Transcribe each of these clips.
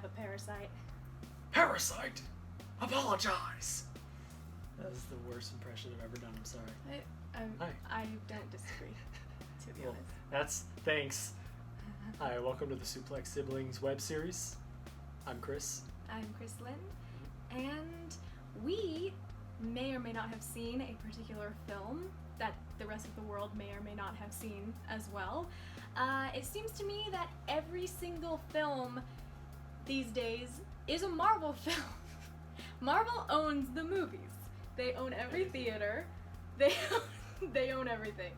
a parasite. Parasite! Apologize! That was the worst impression I've ever done, I'm sorry. I don't disagree, to be honest. Thanks. Hi, welcome to the Suplex Siblings web series. I'm Chris. I'm Crislyn, and we may or may not have seen a particular film that the rest of the world may or may not have seen as well. It seems to me that every single film these days is a Marvel film. Marvel owns the movies. They own every theater. They own everything.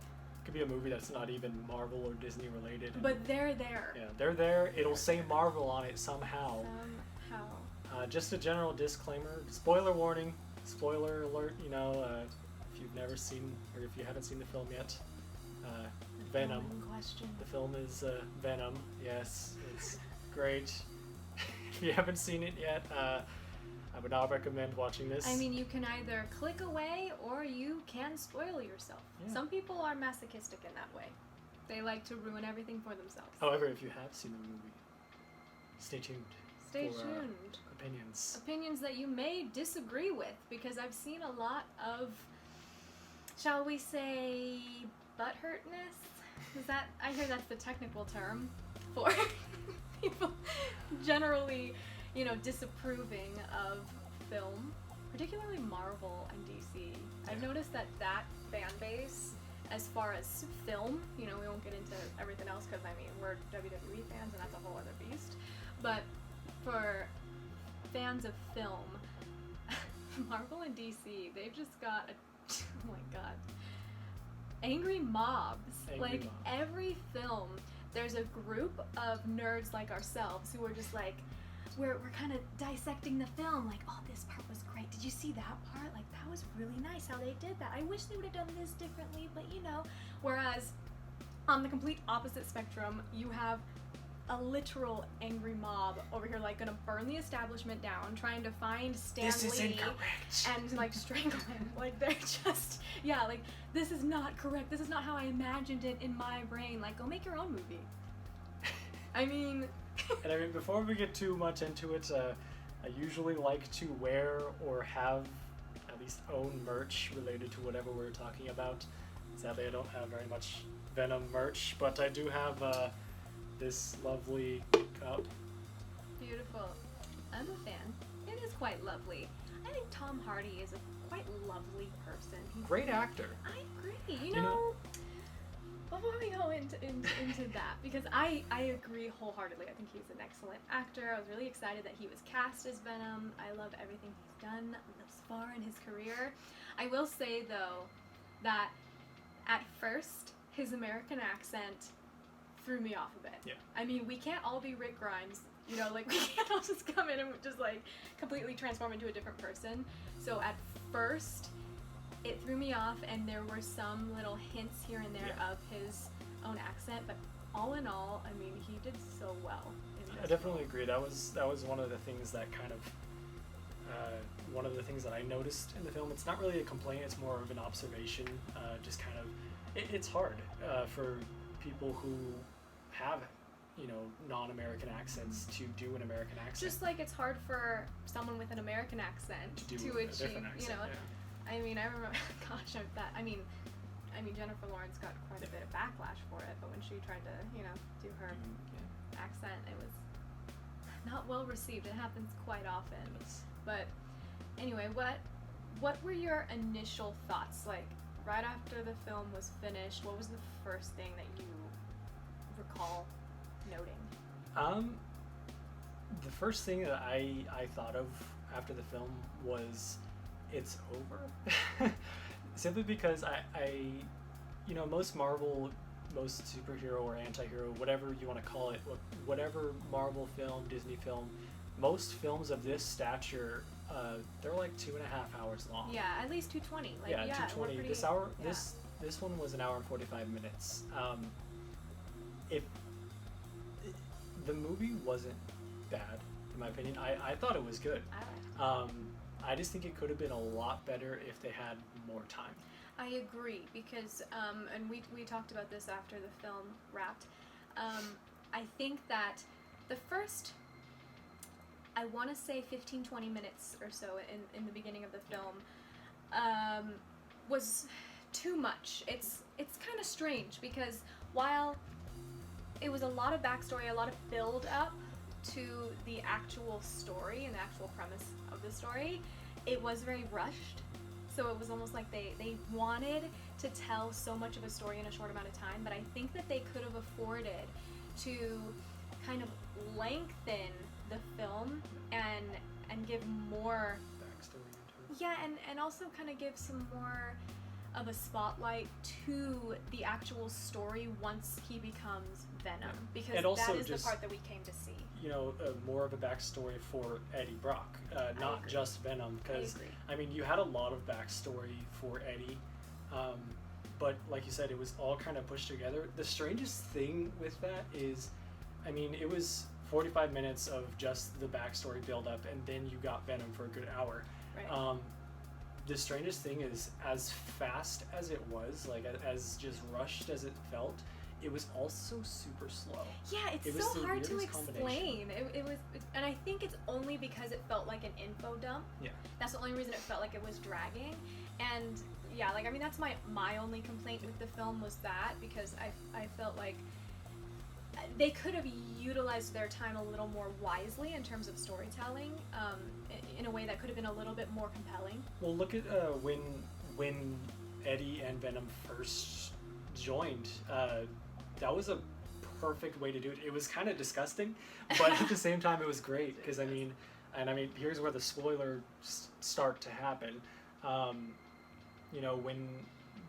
Could be a movie that's not even Marvel or Disney related. But they're there. Yeah, they're there. It'll say Marvel on it somehow. Just a general disclaimer. Spoiler warning. Spoiler alert. If you've never seen or if you haven't seen the film yet, Venom. The film is Venom. Yes, it's great. If you haven't seen it yet, I would not recommend watching this. I mean, you can either click away or you can spoil yourself. Yeah. Some people are masochistic in that way. They like to ruin everything for themselves. However, if you have seen the movie, stay tuned. Stay tuned. Opinions. Opinions that you may disagree with, because I've seen a lot of, shall we say, butthurtness? I hear that's the technical term for people generally, disapproving of film, particularly Marvel and DC. I've noticed that fan base, as far as film, we won't get into everything else because, we're WWE fans and that's a whole other beast. But for fans of film, Marvel and DC, they've just got oh my god, angry mobs. Every film, there's a group of nerds like ourselves who are just like, we're kind of dissecting the film, like, oh, this part was great. Did you see that part? Like, that was really nice how they did that. I wish they would have done this differently, but Whereas on the complete opposite spectrum, you have a literal angry mob over here, like, gonna burn the establishment down, trying to find Stan Lee. This is incorrect. And, like, strangle him. Like, they're just, like, this is not correct. This is not how I imagined it in my brain. Like, go make your own movie. And before we get too much into it, I usually like to wear or have at least own merch related to whatever we're talking about. Sadly, I don't have very much Venom merch, but I do have this lovely cup. Beautiful. I'm a fan. It is quite lovely. I think Tom Hardy is a quite lovely person. Great actor. I agree. Before we go into that, because I agree wholeheartedly. I think he's an excellent actor. I was really excited that he was cast as Venom. I love everything he's done thus far in his career. I will say, though, that at first, his American accent threw me off a bit. Yeah. We can't all be Rick Grimes. We can't all just come in and just, like, completely transform into a different person. So at first, it threw me off, and there were some little hints here and there of his own accent, but all in all, he did so well. I definitely agree. That was one of the things that kind of one of the things that I noticed in the film. It's not really a complaint; it's more of an observation. Just kind of, it's hard for people who have non-American accents to do an American accent. Just like it's hard for someone with an American accent to achieve. Different accent, I remember, gosh, Jennifer Lawrence got quite a bit of backlash for it, but when she tried to, do her accent, it was not well received. It happens quite often. Yes. But anyway, what were your initial thoughts? Like, right after the film was finished, what was the first thing that you recall noting? The first thing that I thought of after the film was, it's over. Simply because I most Marvel, most superhero or anti-hero, whatever you want to call it, whatever Marvel film, Disney film, most films of this stature, they're like 2.5 hours long. Yeah, at least 220. 220. This one was 1 hour and 45 minutes. If the movie wasn't bad, in my opinion, I thought it was good. I liked it. I just think it could have been a lot better if they had more time. I agree, because, and we talked about this after the film wrapped, I think that the first I want to say 15-20 minutes or so in the beginning of the film, was too much. It's kind of strange because while it was a lot of backstory, a lot of build up to the actual story and the actual premise of the story, it was very rushed. So it was almost like they wanted to tell so much of a story in a short amount of time, but I think that they could have afforded to kind of lengthen the film and give more backstory into it. Yeah, and also kind of give some more of a spotlight to the actual story once he becomes Venom, because that is the part that we came to see. You know, more of a backstory for Eddie Brock, not just Venom, because I mean, you had a lot of backstory for Eddie, but like you said, it was all kind of pushed together. The strangest thing with that is, I mean, it was 45 minutes of just the backstory build up, and then you got Venom for a good hour. Right. The strangest thing is, as fast as it was, like as just rushed as it felt, it was also super slow. Yeah, it's so hard to explain. It was, and I think it's only because it felt like an info dump. Yeah. That's the only reason it felt like it was dragging. And yeah, like, I mean, that's my only complaint with the film was that, because I felt like they could have utilized their time a little more wisely in terms of storytelling, in a way that could have been a little bit more compelling. Well, look at when Eddie and Venom first joined. That was a perfect way to do it. It was kind of disgusting, but at the same time, it was great, because I mean, here's where the spoilers start to happen. You know, when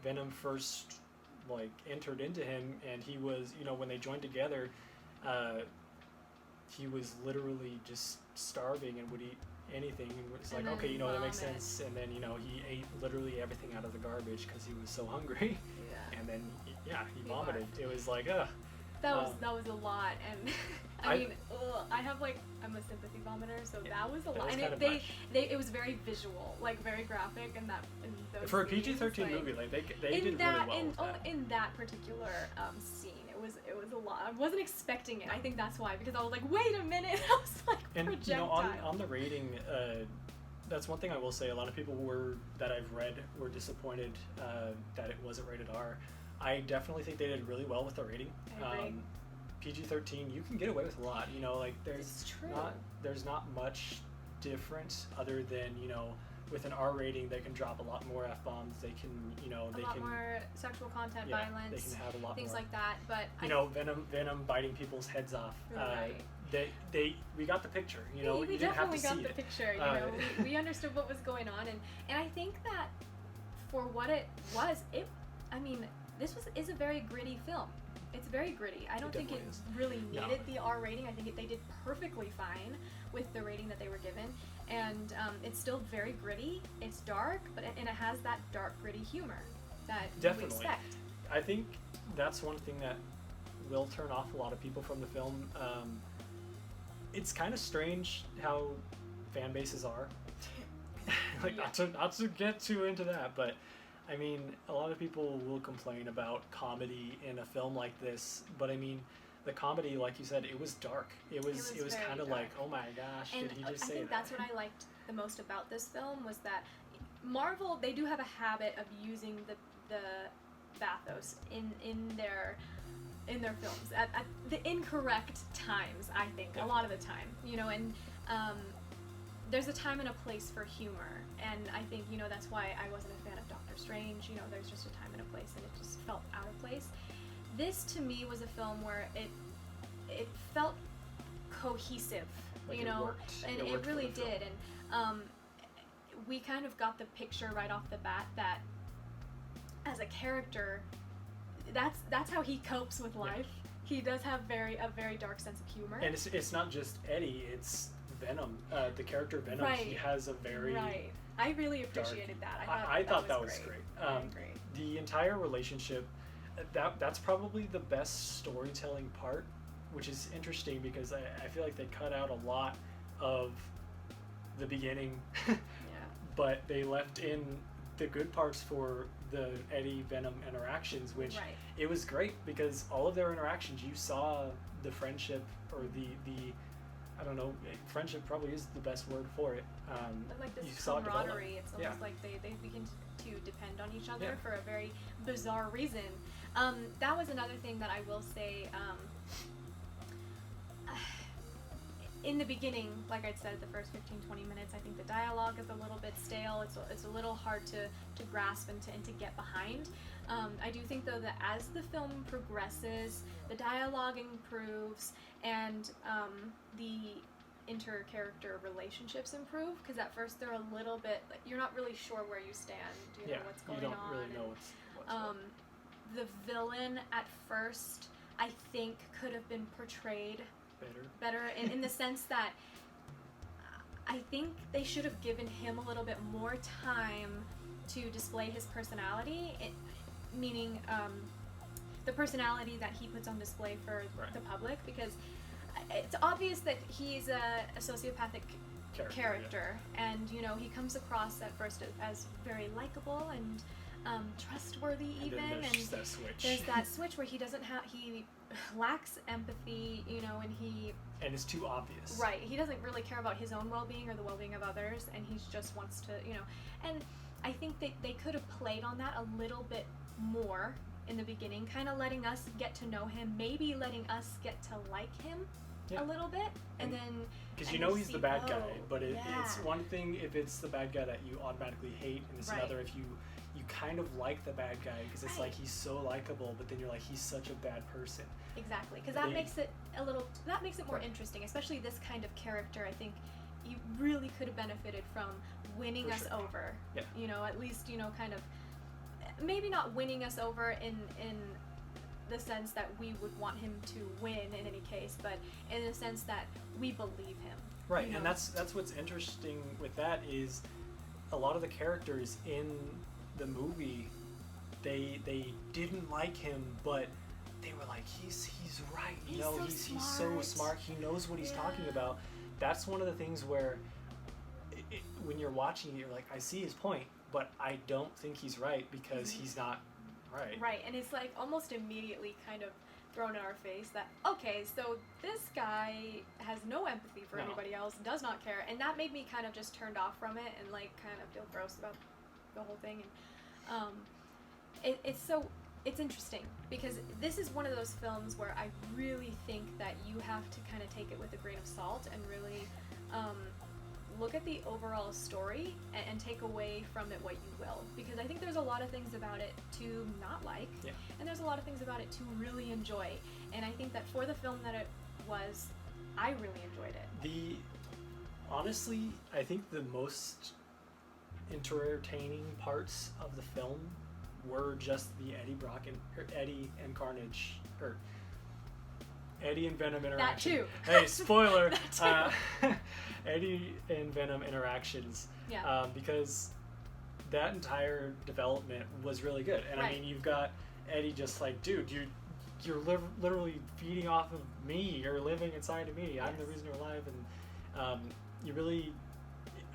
Venom first entered into him, and he was, you know, when they joined together, he was literally just starving and would eat anything, and was like, okay, you know, that makes sense. And then, you know, he ate literally everything out of the garbage because he was so hungry. Yeah. And then he vomited. It was like, ugh. That was a lot, and I mean, I'm a sympathy vomiter, so that was a lot. And it was very visual, like very graphic, and those for a PG-13 movie, like they did really well with that. In that particular scene, it was a lot. I wasn't expecting it. I think that's why, because I was like, wait a minute, I was like, and projectile. You know, on the rating, that's one thing I will say. A lot of people that I've read were disappointed that it wasn't rated R. I definitely think they did really well with the rating. PG-13, you can get away with a lot. You know, like there's not much different other than, you know, with an R rating they can drop a lot more F-bombs. They can, you know, a lot more sexual content, violence. They can have a lot things more, like that. But you know, Venom biting people's heads off. Right. We got the picture. You know, we you didn't have to see definitely got the picture. You know, we understood what was going on, and I think that for what it was, this is a very gritty film. It's very gritty. I don't think it really needed the R rating. I think they did perfectly fine with the rating that they were given, and it's still very gritty. It's dark, and it has that dark, gritty humor that you expect. I think that's one thing that will turn off a lot of people from the film. It's kind of strange how fan bases are. Not to get too into that, but I mean, a lot of people will complain about comedy in a film like this, but I mean, the comedy, like you said, it was dark. It was kind of like, oh my gosh, and did he just say that? I think that's what I liked the most about this film, was that Marvel, they do have a habit of using the bathos in their films at the incorrect times, I think, a lot of the time, you know, and there's a time and a place for humor, and I think, you know, that's why I wasn't a fan of Doctor Strange. You know, there's just a time and a place, and it just felt out of place. This, to me, was a film where it felt cohesive, like, you know, worked. And it really did, and we kind of got the picture right off the bat that as a character, that's how he copes with life. Yeah. He does have a very dark sense of humor. And it's not just Eddie, it's Venom. The character Venom, he has a very I really appreciated that. I thought that was great. I agree. The entire relationship, that's probably the best storytelling part, which is interesting because I feel like they cut out a lot of the beginning, but they left in the good parts for the Eddie Venom interactions, which it was great because all of their interactions, you saw the friendship or the I don't know, friendship probably is the best word for it. Like this you saw it develop. camaraderie. It's almost like they begin to depend on each other Yeah. for a very bizarre reason. That was another thing that I will say. In the beginning, like I said, the first 15-20 minutes, I think the dialogue is a little bit stale. It's a little hard to grasp and to get behind. I do think, though, that as the film progresses, the dialogue improves, and the inter-character relationships improve, because at first they're a little bit, like, you're not really sure where you stand, you know, what's going on. You don't really know what's what. The villain, at first, I think could have been portrayed better in the sense that I think they should have given him a little bit more time to display his personality, meaning the personality that he puts on display for the public, because it's obvious that he's a sociopathic character, and you know, he comes across at first as very likable and trustworthy, even, and there's that switch where he lacks empathy, you know, and it's too obvious. Right, he doesn't really care about his own well-being or the well-being of others, and he just wants to, you know, and I think that they could have played on that a little bit more in the beginning, kind of letting us get to know him, maybe letting us get to like him a little bit, and then... Because you know he's the bad guy, but it's one thing if it's the bad guy that you automatically hate, and it's another if you kind of like the bad guy, because it's like he's so likable, but then you're like, he's such a bad person. Exactly, because that makes it more interesting, especially this kind of character. I think he really could have benefited from winning us over. Yeah. You know, at least, you know, kind of, maybe not winning us over in the sense that we would want him to win in any case, but in the sense that we believe him. Right, you know? And that's what's interesting with that is a lot of the characters in the movie, they didn't like him, but they were like, he's right, you know, he's so smart, he knows what he's talking about. That's one of the things where when you're watching it, you're like, I see his point, but I don't think he's right because he's not right. Right, and it's like almost immediately kind of thrown in our face that, okay, so this guy has no empathy for anybody else, does not care, and that made me kind of just turned off from it and like kind of feel gross about the whole thing. And it's interesting because this is one of those films where I really think that you have to kind of take it with a grain of salt and really look at the overall story and take away from it what you will, because I think there's a lot of things about it to not like, and there's a lot of things about it to really enjoy, and I think that for the film that it was, I really enjoyed it. Honestly, I think the most entertaining parts of the film were just the Eddie and Carnage, or Eddie and Venom interaction. That too. Hey, spoiler! That too. Eddie and Venom interactions. Yeah. Because that entire development was really good, and I mean, you've got Eddie just like, dude, you're literally feeding off of me. You're living inside of me. Yes. I'm the reason you're alive, and you really.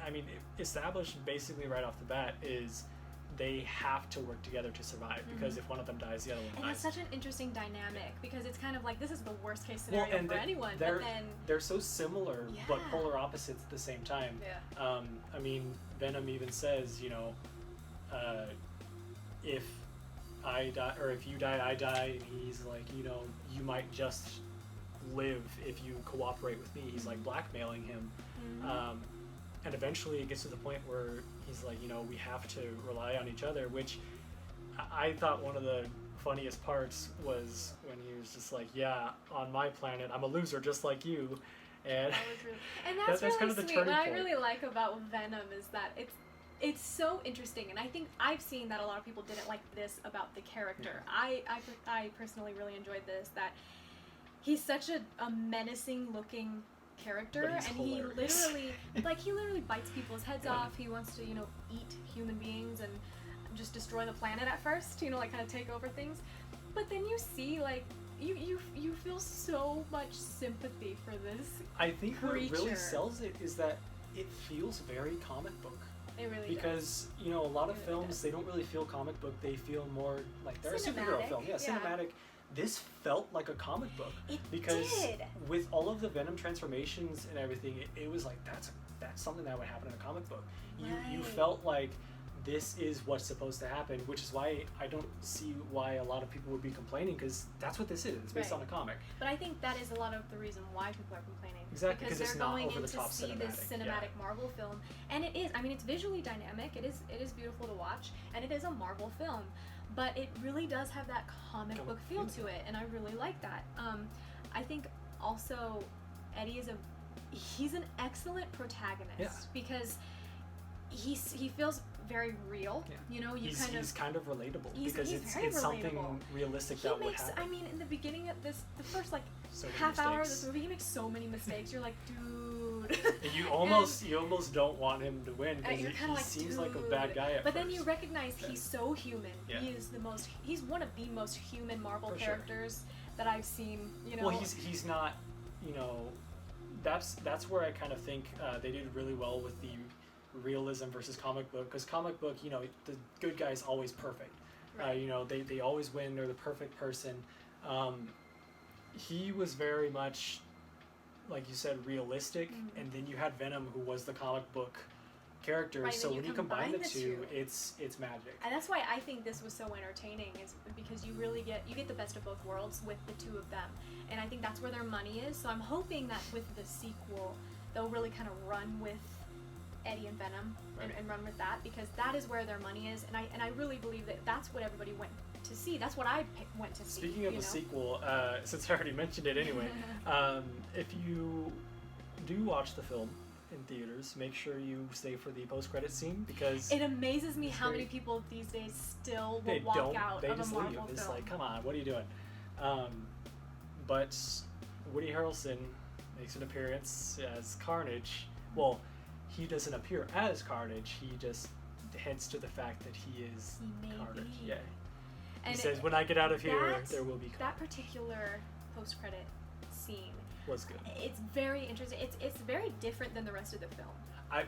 I mean, established basically right off the bat is they have to work together to survive, because if one of them dies, the other one dies. And that's such an interesting dynamic, because it's kind of like, this is the worst case scenario for anyone, but then... They're so similar, but polar opposites at the same time. Yeah. I mean, Venom even says, you know, if I die, or if you die, I die, and he's like, you know, you might just live if you cooperate with me. He's like blackmailing him. And eventually it gets to the point where he's like, you know, we have to rely on each other, which I thought one of the funniest parts was when he was just like, yeah, on my planet, I'm a loser just like you. And that's really kind of the sweet. turning What point. I really like about Venom is that it's so interesting, and I think I've seen that a lot of people didn't like this about the character. I personally really enjoyed this, that he's such a menacing looking character, and hilarious. he literally bites people's heads off. He wants to, you know, eat human beings and just destroy the planet at first, you know, like kind of take over things. But then you see, like, you feel so much sympathy for this I think creature. What really sells it is that it feels very comic book. It really because does. You know, a lot of films, they don't really feel comic book. They feel more like they're cinematic. A superhero film. Yeah, cinematic. this felt like a comic book. It because did. with all of the Venom transformations and everything, it was like that's something that would happen in a comic book. You felt like this is what's supposed to happen, which is why I don't see why a lot of people would be complaining, because that's what this is. It's based on a comic. But I think that is a lot of the reason why people are complaining. Exactly, because they're it's not going over in the to top see this cinematic Marvel film, and it is. I mean, it's visually dynamic. It is beautiful to watch, and it is a Marvel film, but it really does have that comic book feel to it, and I really like that. I think also Eddie he's an excellent protagonist because he feels very real. Yeah. You know, he's kind of relatable because it's something realistic that would happen. I mean, in the beginning of the first half hour of this movie, he makes so many mistakes. You're like, dude. And you almost don't want him to win because he seems like a bad guy at But first. then you recognize he's so human. Yeah. He's one of the most human Marvel characters that I've seen. You know. Well, he's not. You know, that's where I kind of think they did really well with the realism versus comic book, because comic book, you know, the good guy is always perfect. Right. You know, they always win. They're the perfect person. He was very much, like you said, realistic, and then you had Venom, who was the comic book character. Right, so when you combine the two, it's magic. And that's why I think this was so entertaining, is because you really get the best of both worlds with the two of them, and I think that's where their money is. So I'm hoping that with the sequel, they'll really kind of run with Eddie and Venom and run with that, because that is where their money is, and I really believe that that's what everybody went to see. That's what I went to see. Speaking of the sequel, since I already mentioned it anyway, if you do watch the film in theaters, make sure you stay for the post-credit scene, because it amazes me how many people these days still will walk out of a Marvel film. It's like, come on, what are you doing? But Woody Harrelson makes an appearance as Carnage. Well, he doesn't appear as Carnage. He just hints to the fact that he is Carnage. Yeah. And he says, "When I get out of here, there will be Carnage." That particular post-credit scene was good. It's very interesting. It's very different than the rest of the film.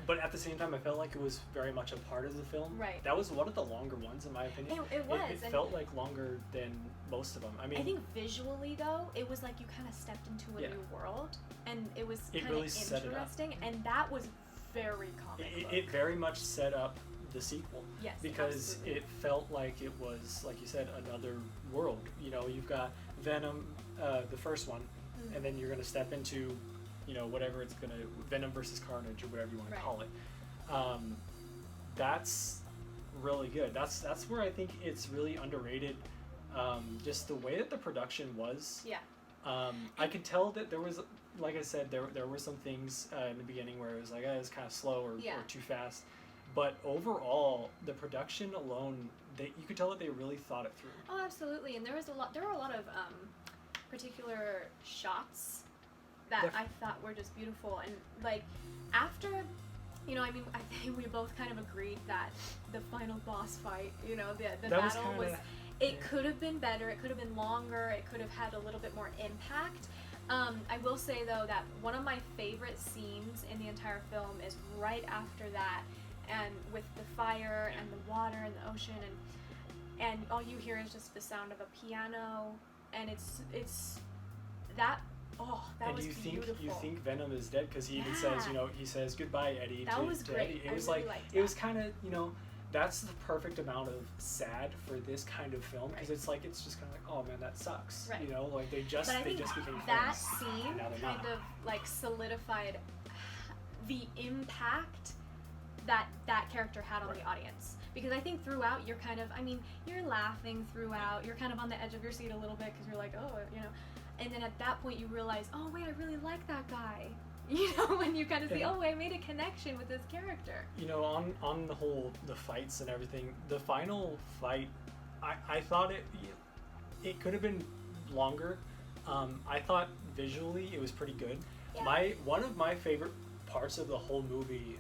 But at the same time, I felt like it was very much a part of the film. Right. That was one of the longer ones, in my opinion. It was. It felt like longer than most of them. I mean, I think visually, though, it was like you kind of stepped into a new world, and it was kind of really interesting, and that was very comic book. It very much set up the sequel. Yes, because absolutely. It felt like it was, like you said, another world. You know, you've got Venom, the first one, and then you're going to step into, you know, whatever it's going to, Venom versus Carnage, or whatever you want to call it. That's really good. That's where I think it's really underrated. Just the way that the production was. Yeah. I could tell that there was, like I said, there were some things in the beginning where it was like, it's kind of slow or too fast. But overall, the production alone, you could tell that they really thought it through. Oh, absolutely. And there were a lot of particular shots that I thought were just beautiful. And like after, you know, I mean, I think we both kind of agreed that the final boss fight, you know, the battle was it could have been better. It could have been longer. It could have had a little bit more impact. I will say though that one of my favorite scenes in the entire film is right after that, and with the fire and the water and the ocean, and all you hear is just the sound of a piano, and it's that. Oh, that was beautiful. You think Venom is dead, because he even says, you know, he says goodbye, Eddie. That was great. Eddie. It was really it was kind of, you know, that's the perfect amount of sad for this kind of film, because it's like, it's just kind of like, oh man, that sucks. You know, like they just became friends. That scene kind of like solidified the impact that character had on the audience. Because I think throughout you're kind of, I mean, you're laughing throughout, you're kind of on the edge of your seat a little bit, because you're like, oh, you know, and then at that point you realize, oh wait, I really like that guy. You know, when you kind of see, oh, I made a connection with this character. You know, on the whole, the fights and everything, the final fight, I thought it could have been longer. I thought visually it was pretty good. Yeah. One of my favorite parts of the whole movie,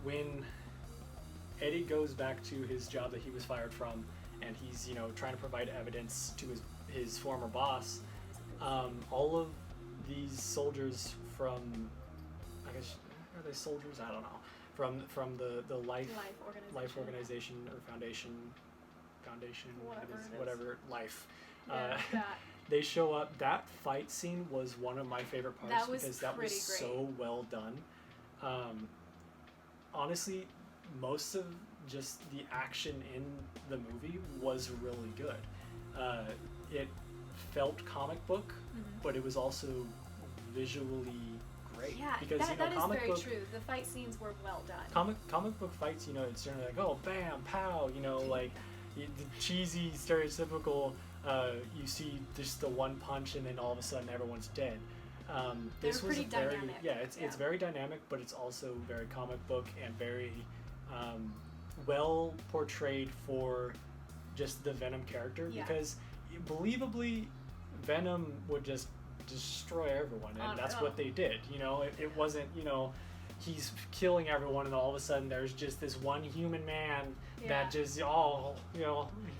when Eddie goes back to his job that he was fired from, and he's, you know, trying to provide evidence to his former boss, all of these soldiers from, I guess, are they soldiers? I don't know. From the life organization or foundation, whatever life. They show up. That fight scene was one of my favorite parts because that was great. so well done. Honestly, most of just the action in the movie was really good. It felt comic book, but it was also visually great. Yeah, because that is very book, true. The fight scenes were well done. Comic book fights, it's generally like, oh, bam, pow, like the cheesy, stereotypical. You see just the one punch, and then all of a sudden everyone's dead. This was pretty dynamic. It's very dynamic, but it's also very comic book and very well portrayed for just the Venom character, because believably Venom would just destroy everyone, and that's what they did. It wasn't, he's killing everyone, and all of a sudden there's just this one human man that just, he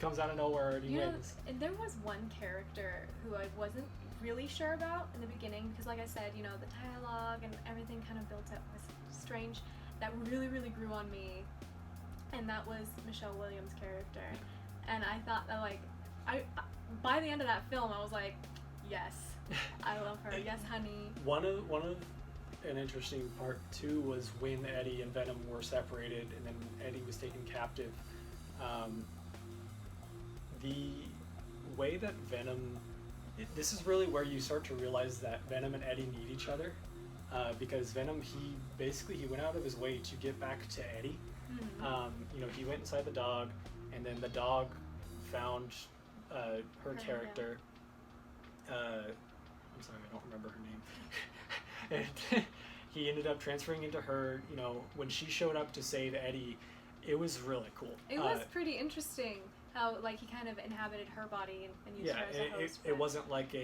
comes out of nowhere and he wins. And there was one character who I wasn't really sure about in the beginning, because like I said, the dialogue and everything kind of built up was strange, that really, really grew on me, and that was Michelle Williams' character. And I thought that, by the end of that film, I was like, yes, I love her. Yes, honey. One of an interesting part too was when Eddie and Venom were separated, and then Eddie was taken captive. The way that Venom, this is really where you start to realize that Venom and Eddie need each other, because Venom, he went out of his way to get back to Eddie. He went inside the dog, and then the dog found her character. I'm sorry, I don't remember her name. And he ended up transferring into her. When she showed up to save Eddie, it was really cool. It was pretty interesting how he kind of inhabited her body and used her as a host. It wasn't like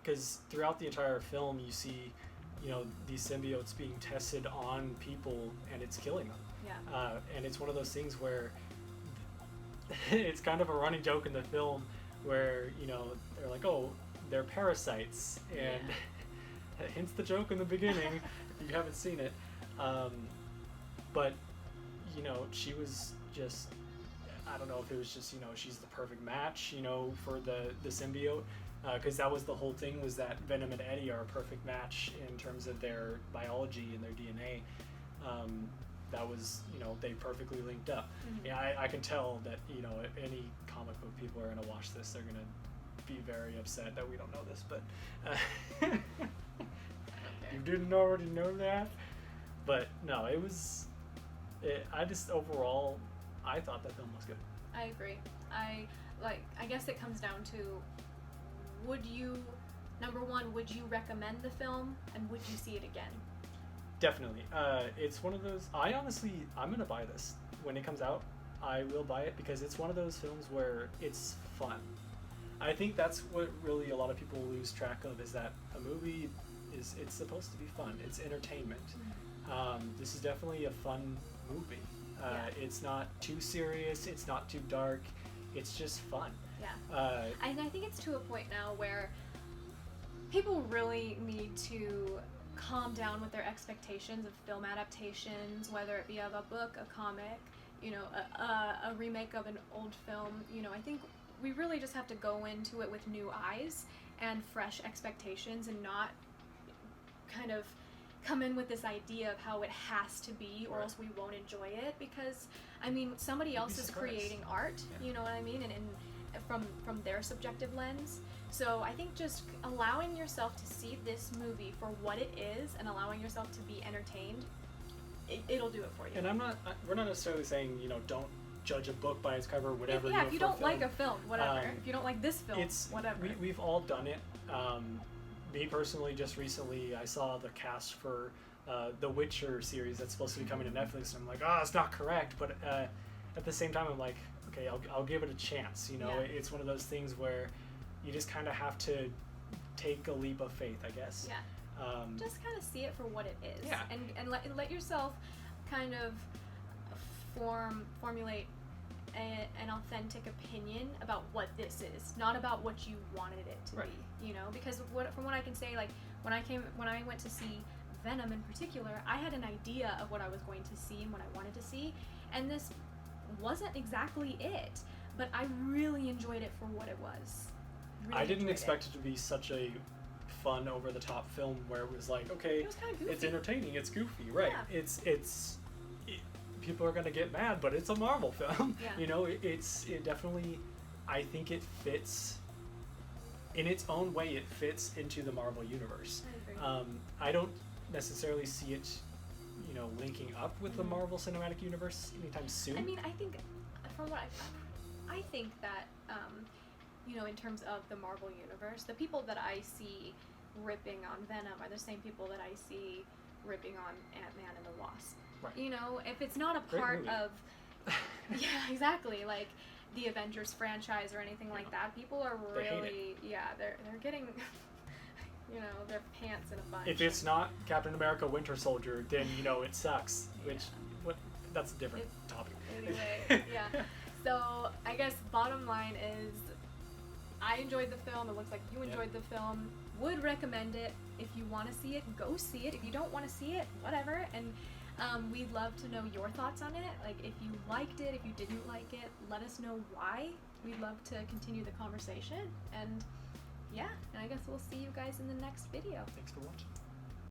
because throughout the entire film you see, these symbiotes being tested on people and it's killing them. Yeah. And it's one of those things where it's kind of a running joke in the film where they're like, oh, they're parasites, and hence the joke in the beginning if you haven't seen it. But she was just, I don't know if it was just she's the perfect match for the symbiote, because that was the whole thing, was that Venom and Eddie are a perfect match in terms of their biology and their DNA. That was, they perfectly linked up. Yeah, I can tell that, if any comic book people are going to watch this, they're going to be very upset that we don't know this, but you didn't already know that? But no, I just overall, I thought that film was good. I agree. I guess it comes down to, number one, would you recommend the film, and would you see it again? Definitely. It's one of those, I'm going to buy this. When it comes out, I will buy it, because it's one of those films where it's fun. I think that's what really a lot of people lose track of, is that a movie it's supposed to be fun. It's entertainment. This is definitely a fun movie. It's not too serious. It's not too dark. It's just fun. Yeah. And I think it's to a point now where people really need to calm down with their expectations of film adaptations, whether it be of a book, a comic, a remake of an old film. I think we really just have to go into it with new eyes and fresh expectations, and not kind of come in with this idea of how it has to be, or else we won't enjoy it, because somebody else is creating art, you know what I mean, and from their subjective lens. So I think just allowing yourself to see this movie for what it is, and allowing yourself to be entertained, it'll do it for you. And we're not necessarily saying, don't judge a book by its cover, whatever. If you don't like a film, whatever. If you don't like this film, whatever. We've all done it. Me personally, just recently, I saw the cast for the Witcher series that's supposed to be coming to Netflix, and I'm like, it's not correct. But at the same time, I'm like, okay, I'll give it a chance. It's one of those things where you just kind of have to take a leap of faith, I guess. Yeah. Just kind of see it for what it is. Yeah. And let yourself kind of formulate an authentic opinion about what this is, not about what you wanted it to be. Because from what I can say, when I went to see Venom in particular, I had an idea of what I was going to see and what I wanted to see, and this wasn't exactly it, but I really enjoyed it for what it was. I didn't enjoyed expect it to be such a fun, over-the-top film where it was like, okay, It was kinda goofy. it's entertaining, it's goofy, right? Yeah. People are gonna get mad, but it's a Marvel film. Yeah. You know, it definitely, I think it fits. In its own way, it fits into the Marvel universe. I agree. I don't necessarily see it, you know, linking up with the Marvel Cinematic Universe anytime soon. I mean, I think, from what I think that, you know, in terms of the Marvel universe, the people that I see ripping on Venom are the same people that I see ripping on Ant-Man and the Wasp. Right. You know, if it's not a Great part movie. of, yeah, exactly, like the Avengers franchise or anything like that, people are They hate really, yeah, they're getting, you know, their pants in a bunch. If it's not Captain America Winter Soldier, then, you know, it sucks. Which, that's a different topic. Anyway, yeah. So I guess bottom line is, I enjoyed the film. It looks like you enjoyed the film. Would recommend it. If you want to see it, go see it. If you don't want to see it, whatever. And we'd love to know your thoughts on it. Like, if you liked it, if you didn't like it, let us know why. We'd love to continue the conversation. And yeah, and I guess we'll see you guys in the next video. Thanks for watching.